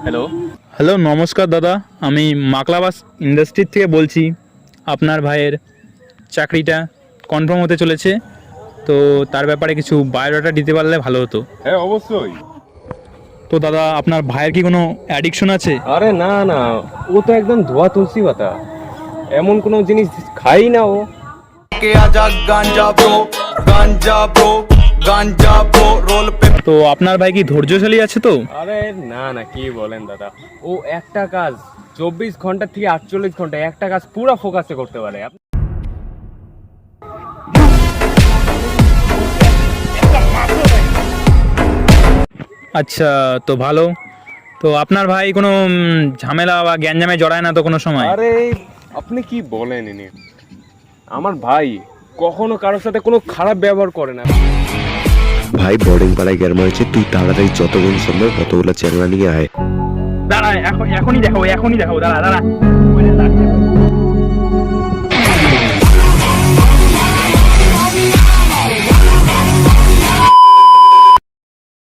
Hello. Hello, নমস্কার দাদা। আমি মাকলাবাস ইন্ডাস্ট্রির থেকে বলছি। আপনার ভাইয়ের চাকরিটা কনফার্ম হতে চলেছে, তো তার ব্যাপারে কিছু বায়োডাটা দিতে পারলে ভালো হতো। হ্যাঁ, অবশ্যই। তো দাদা, আপনার ভাইয়ের কি কোনো অ্যাডিকশন আছে? আরে না না, ও তো একদম ধোয়া তুলসী পাতা, এমন কোনো জিনিস খাই না ও। के आजा गांजा ब्रो रोल पे। তো আপনার ভাই কি ধৈর্যশালী আছে তো? আরে না না, কি বলেন দাদা, ও একটা কাজ 24 ঘন্টা থেকে 48 ঘন্টা একটা কাজ পুরো ফোকাসে করতে পারে। আচ্ছা, তো ভালো। তো আপনার ভাই কোনো ঝামেলা বা গ্যাঞ্জামে জড়ায় না তো কোনো সময়? আরে আপনি কি বলেন, ইনি আমার ভাই কখনো কারোর সাথে কোনো খারাপ ব্যবহার করে না। ভাই বোর্ডিং পাড়ায় গ্যার মারছে, তুই তাড়াতাড়ি যতগুলো সম্ভব কতগুলো চ্যাংলা নিয়ে আয়। দাঁড়া, এখনই দেখাবো, দাঁড়া।